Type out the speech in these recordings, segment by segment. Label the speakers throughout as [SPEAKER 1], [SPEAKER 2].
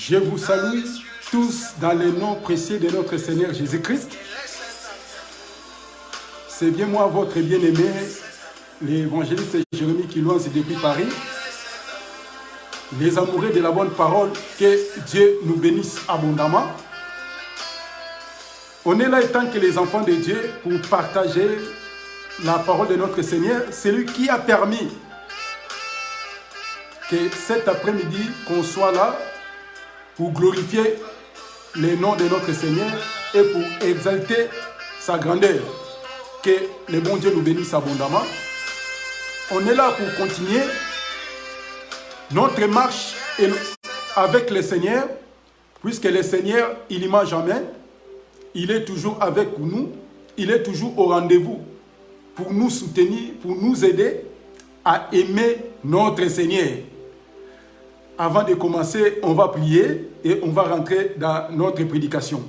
[SPEAKER 1] Je vous salue tous dans le nom précieux de notre Seigneur Jésus-Christ. C'est bien moi, votre bien-aimé, l'évangéliste Jérémie Kilouanzi depuis Paris. Les amoureux de la bonne parole, que Dieu nous bénisse abondamment. On est là étant que les enfants de Dieu pour partager la parole de notre Seigneur. C'est lui qui a permis que cet après-midi, qu'on soit là pour glorifier le nom de notre Seigneur et pour exalter sa grandeur. Que le bon Dieu nous bénisse abondamment. On est là pour continuer notre marche avec le Seigneur, puisque le Seigneur, il ne ment jamais. Il est toujours avec nous. Il est toujours au rendez-vous pour nous soutenir, pour nous aider à aimer notre Seigneur. Avant de commencer, on va prier et on va rentrer dans notre prédication.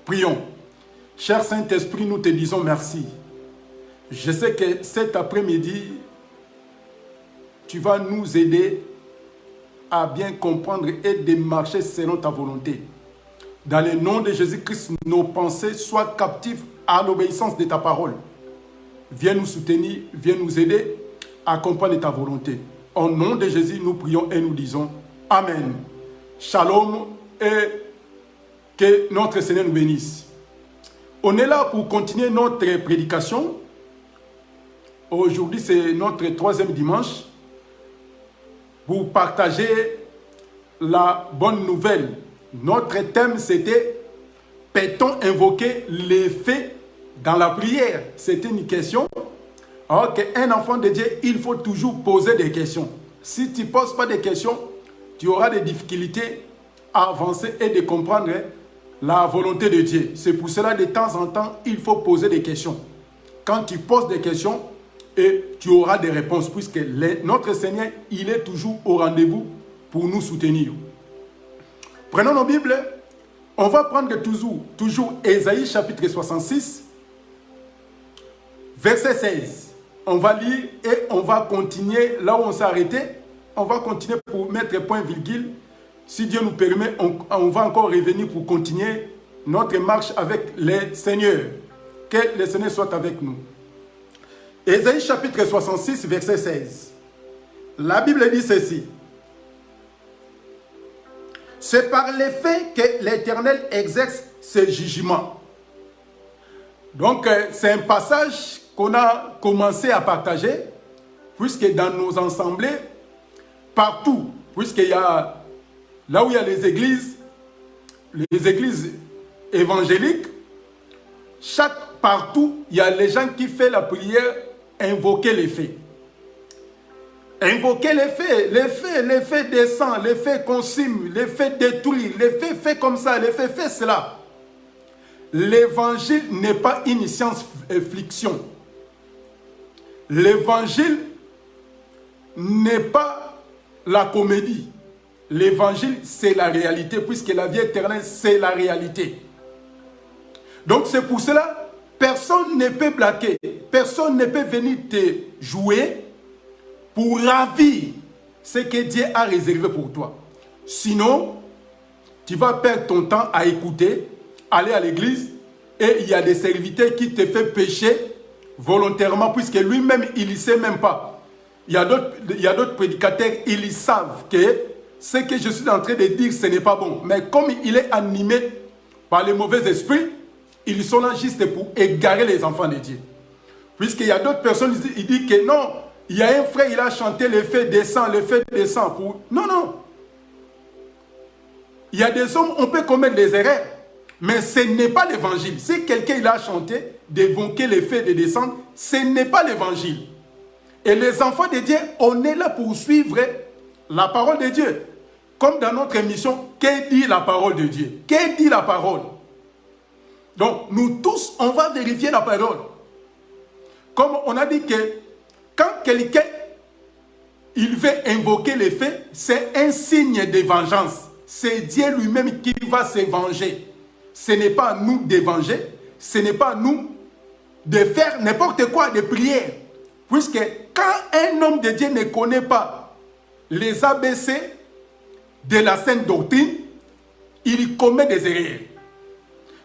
[SPEAKER 1] Prions. Cher Saint-Esprit, nous te disons merci. Je sais que cet après-midi, tu vas nous aider à bien comprendre et de marcher selon ta volonté. Dans le nom de Jésus-Christ, nos pensées soient captives à l'obéissance de ta parole. Viens nous soutenir, viens nous aider à comprendre ta volonté. Au nom de Jésus, nous prions et nous disons Amen. Shalom et que notre Seigneur nous bénisse. On est là pour continuer notre prédication. Aujourd'hui, c'est notre troisième dimanche pour partager la bonne nouvelle. Notre thème, c'était « Peut-on invoquer les faits dans la prière ?» C'était une question. Alors qu'un enfant de Dieu, il faut toujours poser des questions. Si tu ne poses pas de questions, tu auras des difficultés à avancer et de comprendre la volonté de Dieu. C'est pour cela, de temps en temps, il faut poser des questions. Quand tu poses des questions, et tu auras des réponses, puisque notre Seigneur, il est toujours au rendez-vous pour nous soutenir. Prenons nos Bibles. On va prendre toujours Ésaïe chapitre 66, verset 16. On va lire et on va continuer là où on s'est arrêté. On va continuer pour mettre point virgule. Si Dieu nous permet, on va encore revenir pour continuer notre marche avec le Seigneur. Que le Seigneur soit avec nous. Ésaïe chapitre 66, verset 16. La Bible dit ceci. C'est par les faits que l'Éternel exerce ses jugements. Donc, c'est un passage qu'on a commencé à partager, puisque dans nos assemblées, partout, puisqu'il y a, là où il y a les églises évangéliques, partout, il y a les gens qui font la prière, invoquer les faits. Invoquer les faits descendent, les faits consument, les faits détruisent, les faits fait comme ça, les faits fait cela. L'évangile n'est pas une science-fiction. L'évangile n'est pas la comédie. L'évangile, c'est la réalité, puisque la vie éternelle, c'est la réalité. Donc c'est pour cela, personne ne peut blaguer, personne ne peut venir te jouer pour ravir ce que Dieu a réservé pour toi. Sinon, tu vas perdre ton temps à écouter, aller à l'église, et il y a des serviteurs qui te font pécher volontairement, puisque lui-même, il ne sait même pas. Il y a d'autres prédicateurs, ils savent que ce que je suis en train de dire, ce n'est pas bon. Mais comme il est animé par les mauvais esprits, ils sont là juste pour égarer les enfants de Dieu. Puisqu'il y a d'autres personnes, ils disent que non, il y a un frère, il a chanté le fait descend, le fait descend. Non, non. Il y a des hommes, on peut commettre des erreurs, mais ce n'est pas l'évangile. Si quelqu'un il a chanté d'évoquer le fait de descendre, ce n'est pas l'évangile. Et les enfants de Dieu, on est là pour suivre la parole de Dieu. Comme dans notre émission, qu'est dit la parole de Dieu? Qu'est dit la parole? Donc, nous tous, on va vérifier la parole. Comme on a dit que quand quelqu'un, il veut invoquer les faits, c'est un signe de vengeance. C'est Dieu lui-même qui va se venger. Ce n'est pas à nous de venger, ce n'est pas à nous de faire n'importe quoi de prière. Puisque quand un homme de Dieu ne connaît pas les ABC de la sainte doctrine, il commet des erreurs.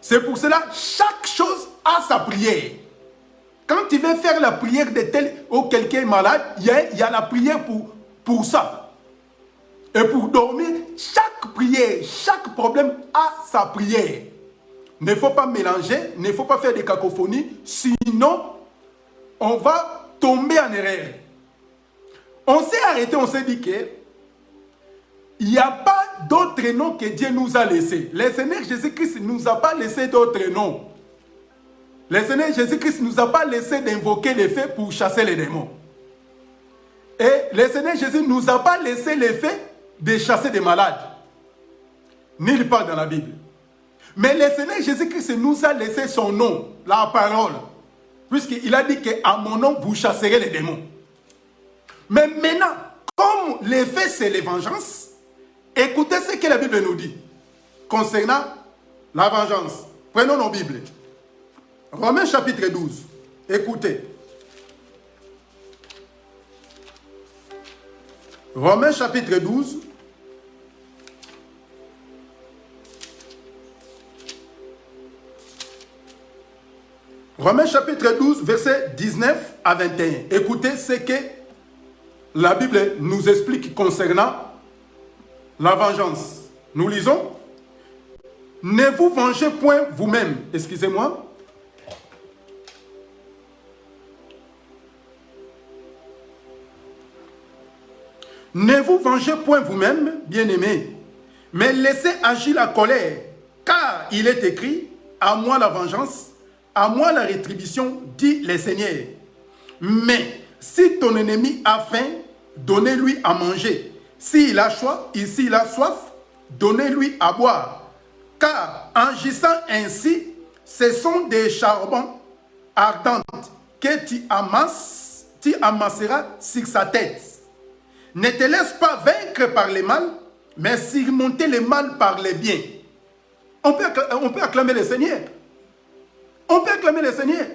[SPEAKER 1] C'est pour cela, chaque chose a sa prière. Quand tu veux faire la prière de tel ou quelqu'un est malade, il y a la prière pour ça. Et pour dormir, chaque prière, chaque problème a sa prière. Il ne faut pas mélanger, il ne faut pas faire des cacophonies, sinon on va tomber en erreur. On s'est arrêté, on s'est dit que il n'y a pas d'autre nom que Dieu nous a laissé. Le Seigneur Jésus-Christ ne nous a pas laissé d'autres noms. Le Seigneur Jésus-Christ ne nous a pas laissé d'invoquer les faits pour chasser les démons. Et le Seigneur Jésus ne nous a pas laissé les faits de chasser des malades. Nulle part dans la Bible. Mais le Seigneur Jésus-Christ nous a laissé son nom, la parole. Puisqu'il a dit qu'à mon nom, vous chasserez les démons. Mais maintenant, comme les faits, c'est les vengeances, écoutez ce que la Bible nous dit concernant la vengeance. Prenons nos Bibles. Romains chapitre 12. Écoutez. Romains chapitre 12. Romains chapitre 12, versets 19 à 21. Écoutez ce que la Bible nous explique concernant la vengeance. Nous lisons. Ne vous vengez point vous-même. Excusez-moi. Ne vous vengez point vous-même, bien-aimés, mais laissez agir la colère, car il est écrit, à moi la vengeance, à moi la rétribution, dit le Seigneur. Mais si ton ennemi a faim, donnez-lui à manger. S'il a soif, donnez-lui à boire. Car en agissant ainsi, ce sont des charbons ardents que tu amasseras sur sa tête. Ne te laisse pas vaincre par le mal, mais surmonter le mal par le bien. On peut acclamer le Seigneur. On peut acclamer le Seigneur.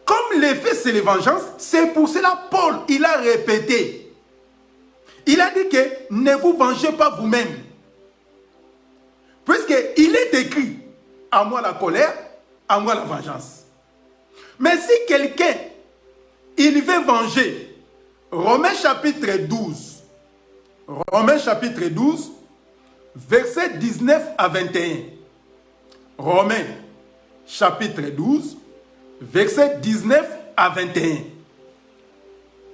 [SPEAKER 1] Comme les faits, c'est les vengeances, c'est pour cela Paul, il a répété. Il a dit que ne vous vengez pas vous-même. Puisqu'il est écrit, à moi la colère, à moi la vengeance. Mais si quelqu'un, il veut venger, Romains chapitre 12, Romains chapitre 12, versets 19 à 21. Romains chapitre 12, versets 19 à 21.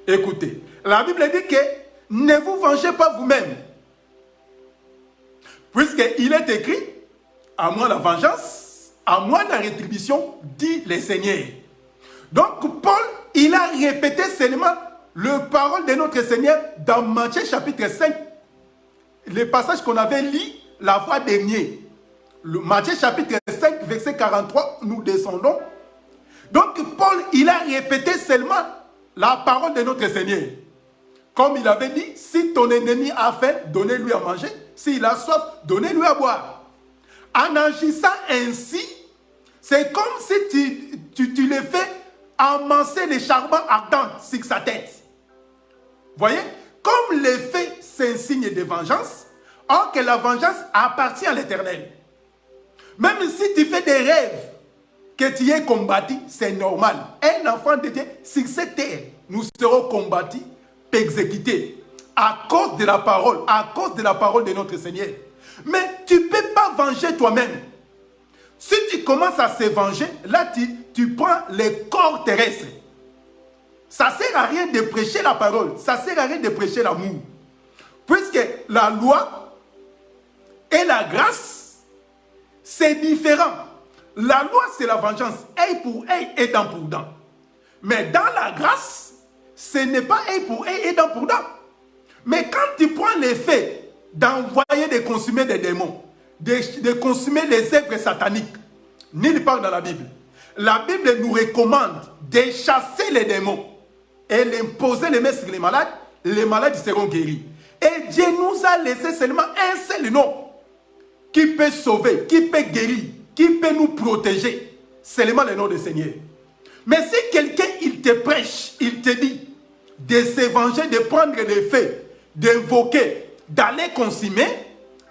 [SPEAKER 1] Écoutez, la Bible dit que ne vous vengez pas vous-même. Puisqu'il est écrit, à moi la vengeance, à moi la rétribution, dit le Seigneur. Donc Paul, il a répété seulement le parole de notre Seigneur dans Matthieu chapitre 5. Le passage qu'on avait lu la fois dernière. Matthieu chapitre 5, verset 43, nous descendons. Donc Paul, il a répété seulement la parole de notre Seigneur. Comme il avait dit, si ton ennemi a faim, donnez-lui à manger. S'il a soif, donnez-lui à boire. En agissant ainsi, c'est comme si tu le fais amasser les charbons ardents sur sa tête. Voyez, comme les faits, c'est un signe de vengeance, or que la vengeance appartient à l'Éternel. Même si tu fais des rêves que tu es combattu, c'est normal. Un enfant de Dieu, sur cette terre, nous serons combattus, exécutés, à cause de la parole de notre Seigneur. Mais tu ne peux pas venger toi-même. Si tu commences à se venger, là tu prends les corps terrestres. Ça ne sert à rien de prêcher la parole, ça ne sert à rien de prêcher l'amour. Puisque la loi et la grâce, c'est différent. La loi, c'est la vengeance, œil pour œil et dent pour dent. Mais dans la grâce, ce n'est pas œil pour œil et dent pour dent. Mais quand tu prends les faits d'envoyer de consumer des démons, de consumer les œuvres sataniques, nulle part dans la Bible. La Bible nous recommande de chasser les démons et l'imposer les mains sur les malades seront guéris. Et Dieu nous a laissé seulement un seul nom qui peut sauver, qui peut guérir, qui peut nous protéger. Seulement le nom du Seigneur. Mais si quelqu'un, il te prêche, il te dit de se venger, de prendre les faits, d'invoquer, d'aller consumer,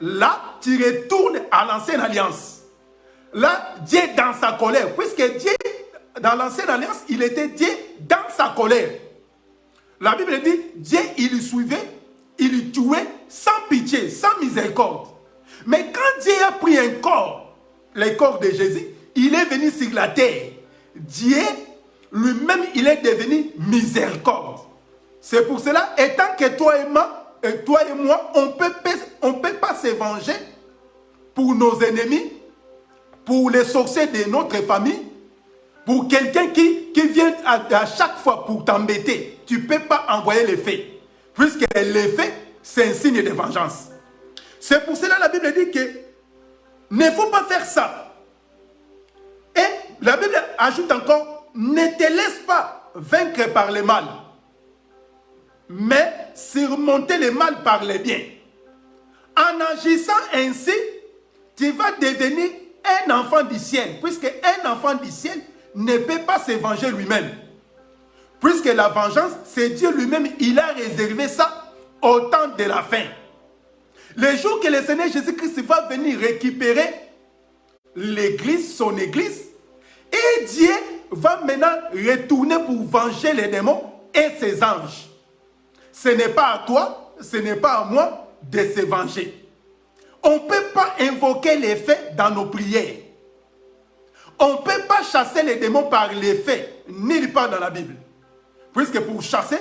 [SPEAKER 1] là, tu retournes à l'ancienne alliance. Là, Dieu est dans sa colère. Puisque Dieu, dans l'ancienne alliance, il était Dieu dans sa colère. La Bible dit, Dieu, il suivait, il tuait sans pitié, sans miséricorde. Mais quand Dieu a pris un corps, le corps de Jésus, il est venu sur la terre. Dieu, lui-même, il est devenu miséricorde. C'est pour cela, étant que toi et moi, on peut pas se venger pour nos ennemis, pour les sorciers de notre famille, pour quelqu'un qui vient à chaque fois pour t'embêter. Tu ne peux pas envoyer les faits. Puisque les faits, c'est un signe de vengeance. C'est pour cela que la Bible dit que ne faut pas faire ça. Et la Bible ajoute encore, ne te laisse pas vaincre par le mal, mais surmonter le mal par le bien. En agissant ainsi, tu vas devenir un enfant du ciel, puisque un enfant du ciel ne peut pas se venger lui-même. Puisque la vengeance, c'est Dieu lui-même, il a réservé ça au temps de la fin. Le jour que le Seigneur Jésus-Christ va venir récupérer l'église, son église, et Dieu va maintenant retourner pour venger les démons et ses anges. Ce n'est pas à toi, ce n'est pas à moi de se venger. On ne peut pas invoquer les faits dans nos prières. On ne peut pas chasser les démons par les faits, nulle part dans la Bible. Puisque pour chasser,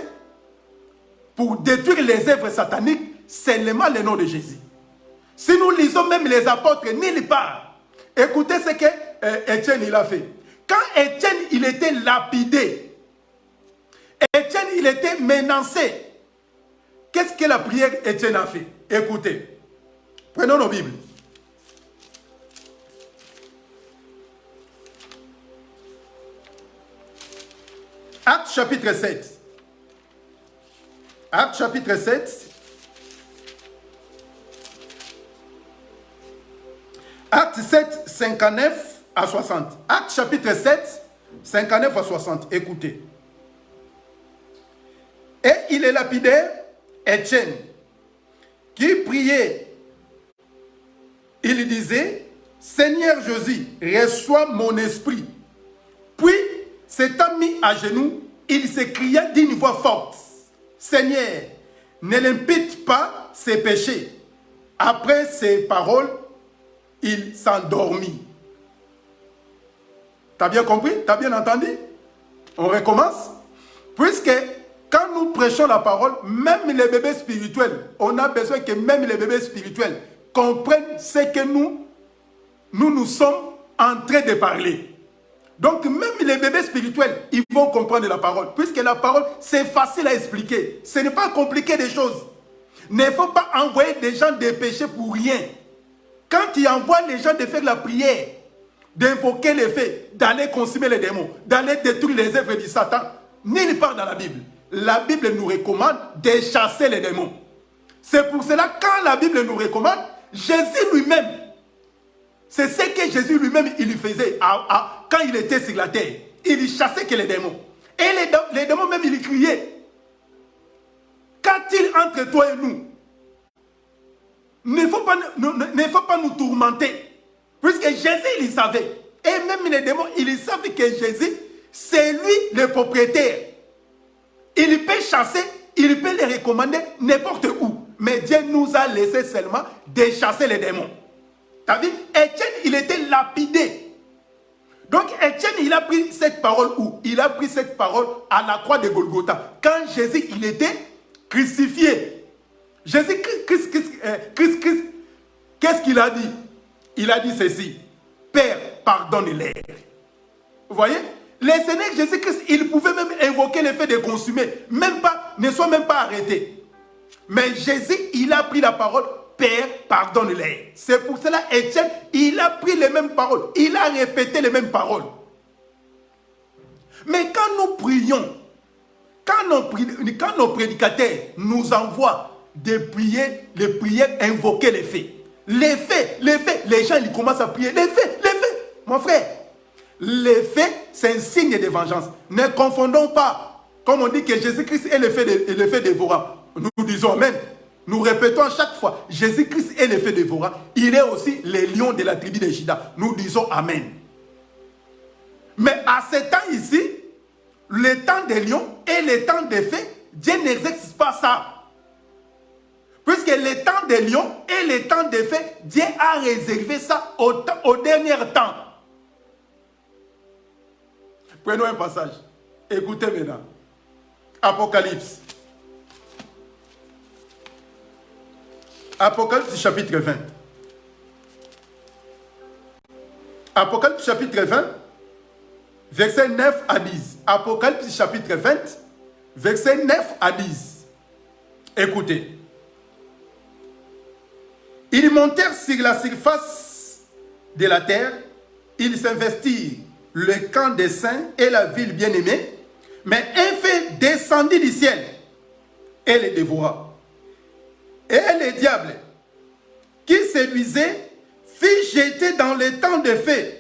[SPEAKER 1] pour détruire les œuvres sataniques, c'est seulement le nom de Jésus. Si nous lisons même les apôtres, nulle part. Écoutez ce que Étienne il a fait. Quand Étienne il était lapidé, Étienne il était menacé, qu'est-ce que la prière Étienne a fait? Écoutez, prenons nos Bibles. Actes chapitre 7. Actes chapitre 7. Actes 7, 59 à 60. Actes chapitre 7, 59 à 60. Écoutez. Et il est lapidé, Étienne, qui priait. Il disait, Seigneur Jésus, reçois mon esprit. Puis, s'étant mis à genoux, il s'écria d'une voix forte, Seigneur, ne l'impute pas ses péchés. Après ces paroles, il s'endormit. T'as bien compris? T'as bien entendu? On recommence. Puisque quand nous prêchons la parole, même les bébés spirituels, on a besoin que même les bébés spirituels comprennent ce que nous sommes en train de parler. Donc même les bébés spirituels, ils vont comprendre la parole. Puisque la parole, c'est facile à expliquer. Ce n'est pas compliqué des choses. Il ne faut pas envoyer des gens des péchés pour rien. Quand tu envoies les gens de faire la prière, d'invoquer les faits, d'aller consumer les démons, d'aller détruire les œuvres du Satan, nulle part dans la Bible. La Bible nous recommande de chasser les démons. C'est pour cela, quand la Bible nous recommande, Jésus lui-même, c'est ce que Jésus lui-même, il faisait quand il était sur la terre. Il chassait que les démons. Et les démons même, ils criaient. Qu'a-t-il entre toi et nous? Il ne faut pas nous tourmenter. Puisque Jésus, il savait. Et même les démons, ils savent que Jésus, c'est lui le propriétaire. Il peut chasser, il peut les recommander n'importe où. Mais Dieu nous a laissé seulement de chasser les démons. Tu as vu? Étienne, il était lapidé. Donc Étienne, il a pris cette parole où? Il a pris cette parole à la croix de Golgotha. Quand Jésus, il était crucifié. Jésus, Christ, qu'est-ce qu'il a dit? Il a dit ceci. Père, pardonne-les. Vous voyez? Le Seigneur Jésus-Christ, il pouvait même invoquer le fait de consumer. Ne soit même pas arrêté. Mais Jésus, il a pris la parole. Père, pardonne-les. C'est pour cela, Étienne, il a pris les mêmes paroles. Il a répété les mêmes paroles. Mais quand nous prions, quand nos prédicateurs nous envoient des prières, invoquer les faits. Les faits, les gens ils commencent à prier. Les faits. Mon frère, les faits, c'est un signe de vengeance. Ne confondons pas. Comme on dit que Jésus-Christ est le fait dévorant. Nous disons Amen. Nous répétons à chaque fois, Jésus-Christ est le feu dévorant. Il est aussi le lion de la tribu de Juda. Nous disons Amen. Mais à ce temps ici, le temps des lions et le temps des fées, Dieu n'exerce pas ça. Puisque le temps des lions et le temps des fées, Dieu a réservé ça au dernier temps. Prenons un passage. Écoutez maintenant. Apocalypse. Apocalypse chapitre 20. Apocalypse chapitre 20, versets 9 à 10. Apocalypse chapitre 20, versets 9 à 10. Écoutez. Ils montèrent sur la surface de la terre, ils s'investirent le camp des saints et la ville bien-aimée, mais un feu descendit du ciel et les dévora. Et le diable, qui séduisait, fit jeter dans le temps de feu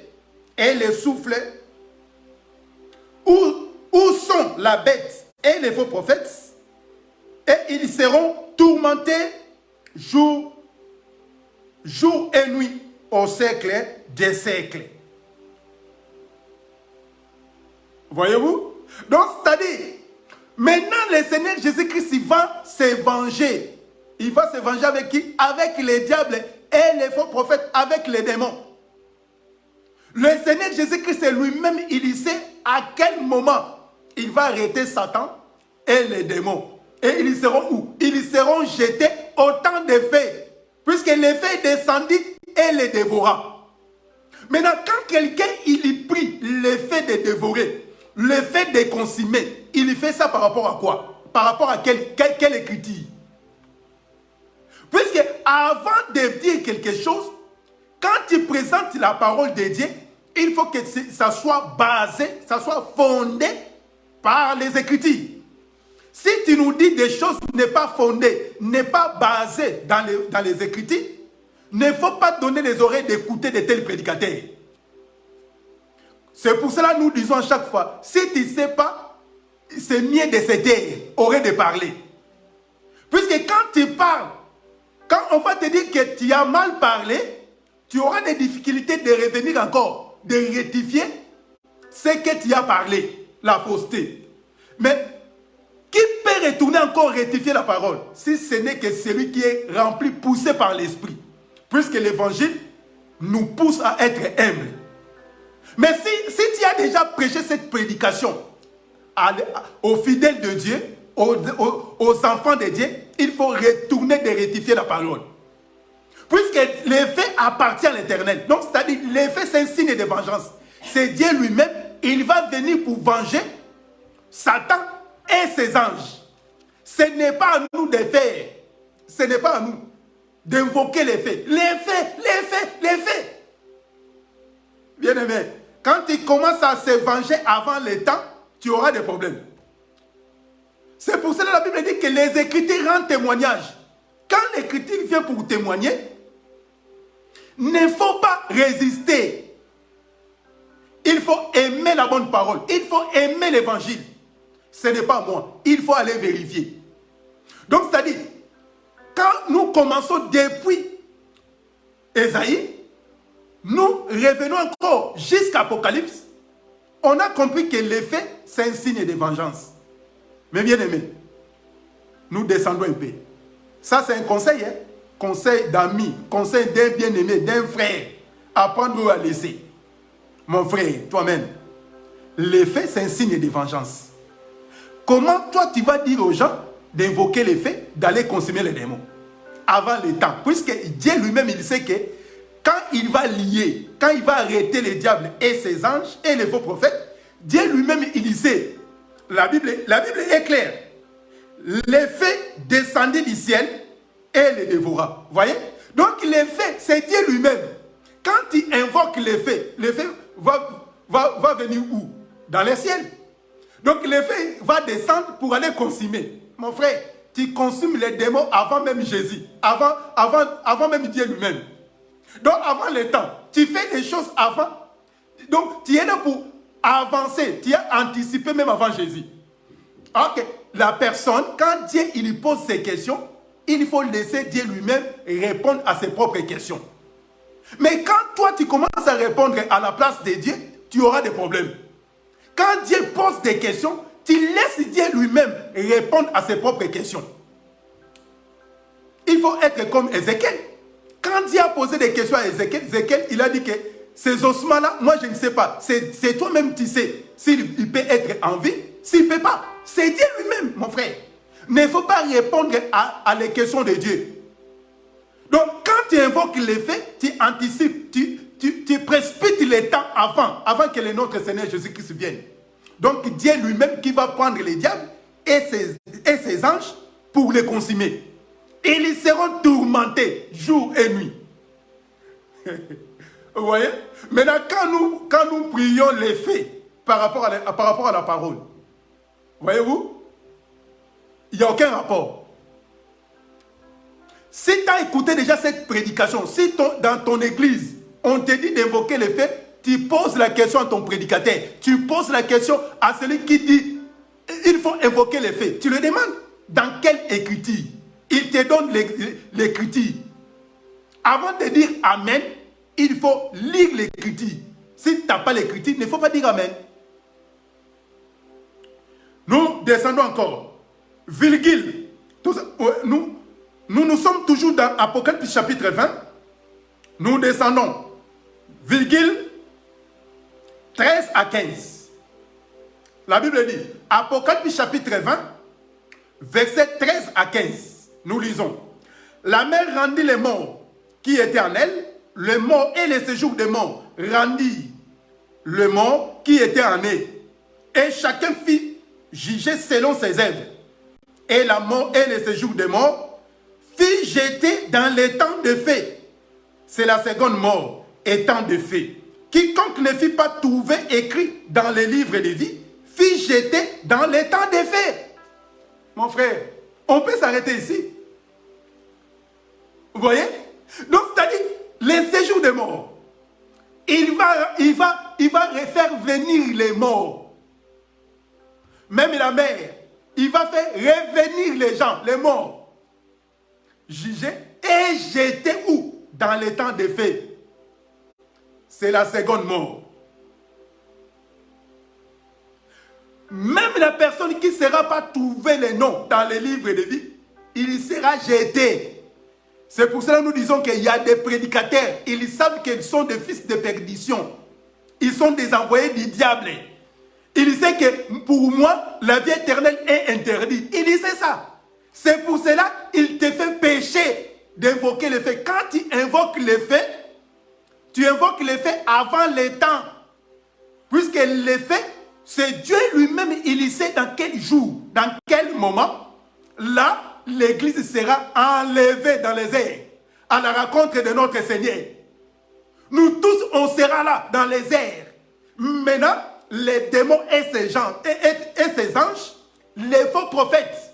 [SPEAKER 1] et le souffle, où sont la bête et les faux prophètes, et ils seront tourmentés jour et nuit au siècle des siècles. Voyez-vous? Donc, c'est-à-dire, maintenant le Seigneur Jésus-Christ, il va se venger. Il va se venger avec qui? Avec les diables et les faux prophètes, avec les démons. Le Seigneur Jésus-Christ lui-même, il sait à quel moment il va arrêter Satan et les démons. Et ils seront où? Ils seront jetés au temps des feux. Puisque le feu descendit et les dévora. Maintenant, quand quelqu'un il prie le fait de dévorer, le fait de consumer, il fait ça par rapport à quoi? Par rapport à quelle écriture? Puisque avant de dire quelque chose, quand tu présentes la parole de Dieu, il faut que ça soit basé, ça soit fondé par les Écritures. Si tu nous dis des choses qui n'est pas fondées, n'est pas basées dans les Écritures, il ne faut pas donner les oreilles d'écouter de tels prédicateurs. C'est pour cela que nous disons à chaque fois, si tu ne sais pas, c'est mieux de se taire, aurait de parler. Puisque quand tu parles, quand on va te dire que tu as mal parlé, tu auras des difficultés de revenir encore, de rectifier ce que tu as parlé, la fausseté. Mais qui peut retourner encore rectifier la parole si ce n'est que celui qui est rempli, poussé par l'esprit? Puisque l'évangile nous pousse à être humbles. Mais si tu as déjà prêché cette prédication aux fidèles de Dieu, aux enfants de Dieu, il faut retourner de rectifier la parole. Puisque l'effet appartient à l'Éternel. Donc, c'est-à-dire, l'effet, c'est un signe de vengeance. C'est Dieu lui-même, il va venir pour venger Satan et ses anges. Ce n'est pas à nous de faire. Ce n'est pas à nous d'invoquer les faits. Les faits. Bien aimé, quand tu commences à se venger avant le temps, tu auras des problèmes. C'est pour cela que la Bible dit que les Écritures rendent témoignage. Quand l'Écriture vient pour témoigner, il ne faut pas résister. Il faut aimer la bonne parole. Il faut aimer l'Évangile. Ce n'est pas moi. Il faut aller vérifier. Donc, c'est-à-dire, quand nous commençons depuis Ésaïe, nous revenons encore jusqu'à Apocalypse, on a compris que l'effet, c'est un signe de vengeance. Mais bien aimé, nous descendons un peu. Ça, c'est un conseil, hein? Conseil d'amis, conseil d'un bien-aimé, d'un frère. Apprendre à laisser. Mon frère, toi-même, l'effet, c'est un signe de vengeance. Comment toi, tu vas dire aux gens d'invoquer l'effet, d'aller consommer les démons avant le temps? Puisque Dieu lui-même, il sait que quand il va lier, quand il va arrêter les diables et ses anges et les faux prophètes, Dieu lui-même, il sait. La Bible est claire. L'effet descendit du ciel et les dévora. Vous voyez? Donc l'effet, c'est Dieu lui-même. Quand il invoque l'effet va venir où? Dans le ciel. Donc l'effet va descendre pour aller consumer. Mon frère, tu consumes les démons avant même Jésus. Avant même Dieu lui-même. Donc avant le temps, tu fais des choses avant. Donc tu es là pour avancer. Tu as anticipé même avant Jésus. Ok. La personne, quand Dieu il lui pose ces questions, il faut laisser Dieu lui-même répondre à ses propres questions. Mais quand toi, tu commences à répondre à la place de Dieu, tu auras des problèmes. Quand Dieu pose des questions, tu laisses Dieu lui-même répondre à ses propres questions. Il faut être comme Ézéchiel. Quand Dieu a posé des questions à Ézéchiel, Ézéchiel, il a dit que ces ossements-là, moi je ne sais pas. C'est toi-même qui sais s'il peut être en vie, s'il ne peut pas. C'est Dieu lui-même, mon frère. Il ne faut pas répondre à les questions de Dieu. Donc, quand tu invoques les faits, tu anticipes, tu précipites les temps avant que notre Seigneur Jésus-Christ vienne. Donc, Dieu lui-même qui va prendre les diables et ses anges pour les consumer. Et ils seront tourmentés jour et nuit. Vous voyez? Maintenant, quand nous prions les faits par rapport à la parole, voyez-vous, il n'y a aucun rapport. Si tu as écouté déjà cette prédication, si dans ton église, on te dit d'invoquer les faits, tu poses la question à ton prédicateur. Tu poses la question à celui qui dit, il faut invoquer les faits. Tu le demandes, dans quelle écriture? Il te donne l'écriture. Avant de dire Amen, il faut lire l'écriture. Si tu n'as pas l'écriture, il ne faut pas dire Amen. Nous descendons encore. Virgule. Nous sommes toujours dans Apocalypse chapitre 20. Nous descendons. Virgule 13 à 15. La Bible dit, Apocalypse chapitre 20, verset 13 à 15. Nous lisons. La mer rendit les morts qui étaient en elle, les morts et les séjours des morts rendit le mort qui était en eux. Et chacun fit juger selon ses œuvres. Et la mort et le séjour des morts fit jeter dans les temps de feu. C'est la seconde mort, étant de feu. Quiconque ne fit pas trouver écrit dans les livres de vie, fit jeter dans les temps de feu. Mon frère, on peut s'arrêter ici. Vous voyez? Donc, c'est-à-dire, les séjours des morts, il va faire venir les morts. Même la mer, il va faire revenir les gens, les morts. Juger et jeter où? Dans les temps de feu. C'est la seconde mort. Même la personne qui ne sera pas trouvé les noms dans les livres de vie, il sera jeté. C'est pour cela que nous disons qu'il y a des prédicateurs. Ils savent qu'ils sont des fils de perdition. Ils sont des envoyés du diable. Il sait que pour moi, la vie éternelle est interdite. Il sait ça. C'est pour cela qu'il te fait pécher d'invoquer les faits. Quand tu invoques les faits, tu invoques les faits avant les temps. Puisque les faits, c'est Dieu lui-même, il sait dans quel jour, dans quel moment, là, l'Église sera enlevée dans les airs à la rencontre de notre Seigneur. Nous tous, on sera là, dans les airs. Maintenant, les démons et ses gens, et ses anges, les faux prophètes,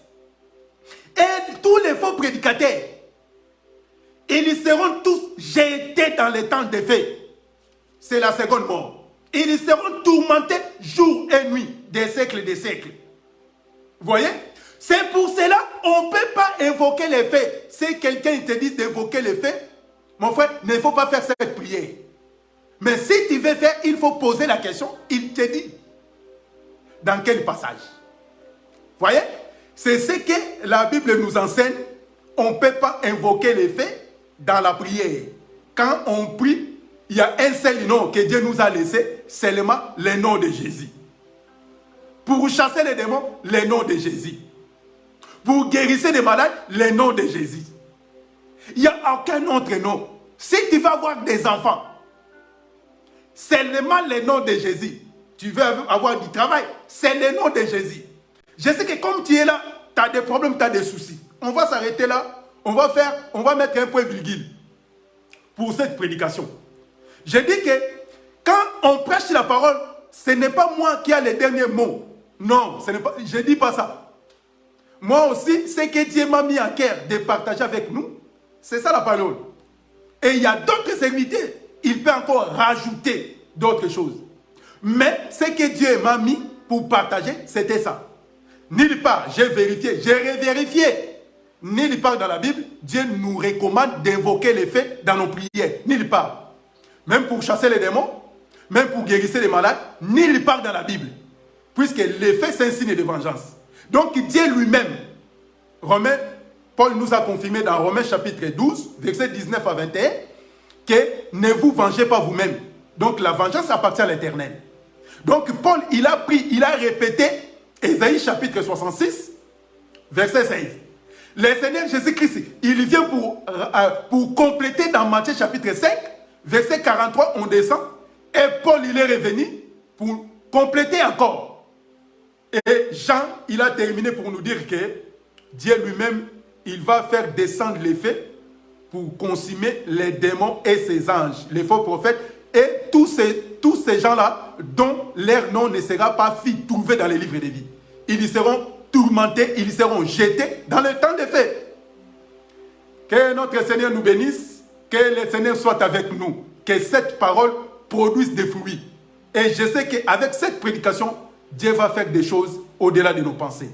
[SPEAKER 1] et tous les faux prédicateurs, ils seront tous jetés dans les temps de feu. C'est la seconde mort. Ils seront tourmentés jour et nuit, des siècles et des siècles. Vous voyez? C'est pour cela qu'on ne peut pas invoquer les faits. Si quelqu'un te dit d'invoquer les faits, mon frère, il ne faut pas faire cette prière. Mais si tu veux faire, il faut poser la question. Il te dit dans quel passage. Vous voyez? C'est ce que la Bible nous enseigne. On ne peut pas invoquer les faits dans la prière. Quand on prie, il y a un seul nom que Dieu nous a laissé, seulement le nom de Jésus. Pour chasser les démons, le nom de Jésus. Pour guérir des malades, le nom de Jésus. Il n'y a aucun autre nom. Si tu veux avoir des enfants, seulement le nom de Jésus. Tu veux avoir du travail, c'est le nom de Jésus. Je sais que comme tu es là, tu as des problèmes, tu as des soucis. On va s'arrêter là. On va mettre un point virgule pour cette prédication. Je dis que quand on prêche la parole, ce n'est pas moi qui ai les derniers mots. Non, je ne dis pas ça. Moi aussi, ce que Dieu m'a mis à cœur de partager avec nous, c'est ça la parole. Et il y a d'autres serviteurs, il peut encore rajouter d'autres choses. Mais ce que Dieu m'a mis pour partager, c'était ça. Nulle part, j'ai vérifié, j'ai revérifié. nulle part dans la Bible, Dieu nous recommande d'invoquer les faits dans nos prières. Nulle part. Même pour chasser les démons, même pour guérir les malades, nulle part dans la Bible. Puisque les faits, c'est un signe de vengeance. Donc Dieu lui-même, Paul nous a confirmé dans Romains chapitre 12, versets 19 à 21, que ne vous vengez pas vous-même. Donc la vengeance appartient à l'Éternel. Donc Paul, il a répété Ésaïe chapitre 66, verset 16. Le Seigneur Jésus-Christ, il vient pour compléter dans Matthieu chapitre 5, verset 43, on descend. Et Paul, il est revenu pour compléter encore. Et Jean, il a terminé pour nous dire que Dieu lui-même, il va faire descendre les faits pour consommer les démons et ses anges, les faux prophètes, et tous ces gens-là dont leur nom ne sera pas trouvé dans les livres de vie. Ils y seront tourmentés, ils seront jetés dans le temps des faits. Que notre Seigneur nous bénisse, que le Seigneur soit avec nous, que cette parole produise des fruits. Et je sais qu'avec cette prédication, Dieu va faire des choses au-delà de nos pensées.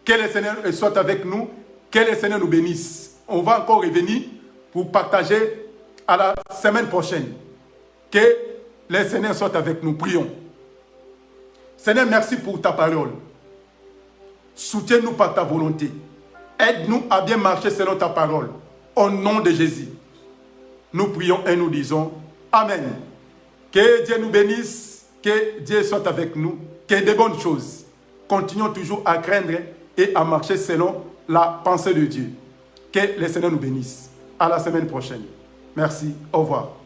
[SPEAKER 1] Que le Seigneur soit avec nous, que le Seigneur nous bénisse. On va encore revenir pour partager à la semaine prochaine. Que le Seigneur soit avec nous. Prions. Seigneur, merci pour ta parole. Soutiens-nous par ta volonté. Aide-nous à bien marcher selon ta parole. Au nom de Jésus. Nous prions et nous disons Amen. Que Dieu nous bénisse, que Dieu soit avec nous, que de bonnes choses. Continuons toujours à craindre et à marcher selon la pensée de Dieu. Que le Seigneur nous bénisse. À la semaine prochaine. Merci. Au revoir.